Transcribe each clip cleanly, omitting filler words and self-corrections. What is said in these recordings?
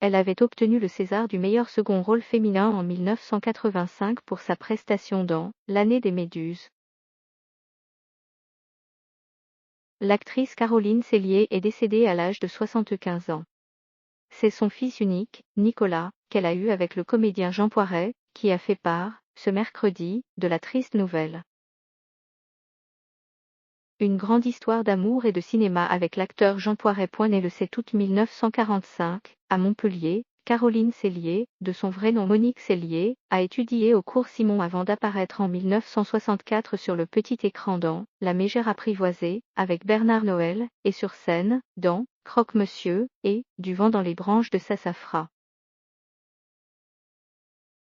Elle avait obtenu le César du meilleur second rôle féminin en 1985 pour sa prestation dans L'année des Méduses. L'actrice Caroline Cellier est décédée à l'âge de 75 ans. C'est son fils unique, Nicolas, qu'elle a eu avec le comédien Jean Poiret, qui a fait part, ce mercredi, de la triste nouvelle. Une grande histoire d'amour et de cinéma avec l'acteur Jean Poiret. Née le 7 août 1945, à Montpellier, Caroline Cellier, de son vrai nom Monique Cellier, a étudié au cours Simon avant d'apparaître en 1964 sur le petit écran dans La Mégère apprivoisée, avec Bernard Noël, et sur scène, dans Croque-Monsieur, et Du vent dans les branches de Sassafras.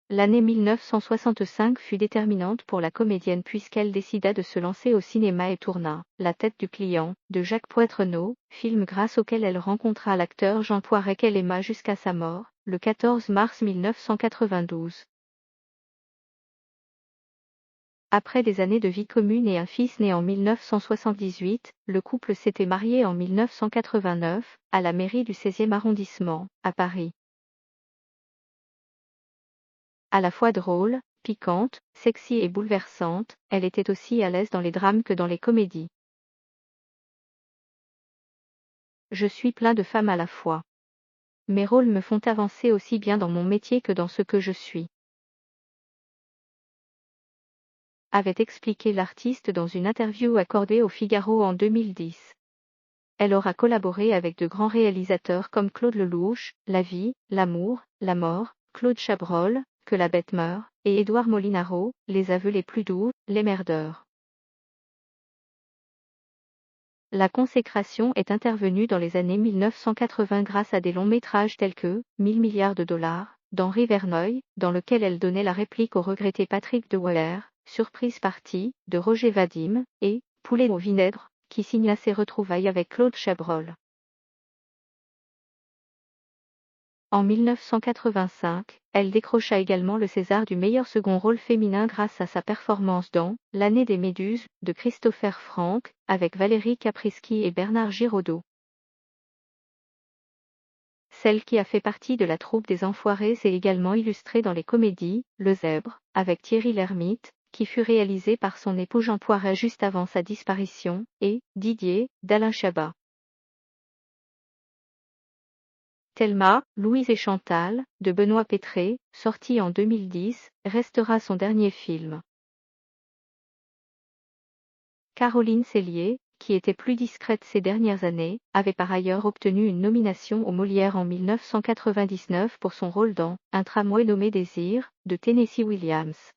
L'année 1965 fut déterminante pour la comédienne puisqu'elle décida de se lancer au cinéma et tourna La tête du client, de Jacques Poitrenaud, film grâce auquel elle rencontra l'acteur Jean Poiret qu'elle aima jusqu'à sa mort, le 14 mars 1992. Après des années de vie commune et un fils né en 1978, le couple s'était marié en 1989, à la mairie du 16e arrondissement, à Paris. À la fois drôle, piquante, sexy et bouleversante, elle était aussi à l'aise dans les drames que dans les comédies. Je suis plein de femmes à la fois. Mes rôles me font avancer aussi bien dans mon métier que dans ce que je suis, avait expliqué l'artiste dans une interview accordée au Figaro en 2010. Elle aura collaboré avec de grands réalisateurs comme Claude Lelouch, La vie, l'amour, la mort, Claude Chabrol, Que la bête meure, et Édouard Molinaro, Les aveux les plus doux, Les merdeurs. La consécration est intervenue dans les années 1980 grâce à des longs métrages tels que 1000 milliards de dollars, d'Henri Verneuil, dans lequel elle donnait la réplique au regretté Patrick Dewaer, Surprise Party, de Roger Vadim, et Poulet au vinaigre, qui signa ses retrouvailles avec Claude Chabrol. En 1985, elle décrocha également le César du meilleur second rôle féminin grâce à sa performance dans L'année des Méduses, de Christopher Frank, avec Valérie Caprisky et Bernard Giraudot. Celle qui a fait partie de la troupe des Enfoirés s'est également illustrée dans les comédies Le Zèbre, avec Thierry Lhermitte, qui fut réalisé par son époux Jean Poiret juste avant sa disparition, et Didier, d'Alain Chabat. Thelma, Louise et Chantal, de Benoît Pétré, sorti en 2010, restera son dernier film. Caroline Cellier, qui était plus discrète ces dernières années, avait par ailleurs obtenu une nomination aux Molières en 1999 pour son rôle dans Un tramway nommé Désir, de Tennessee Williams.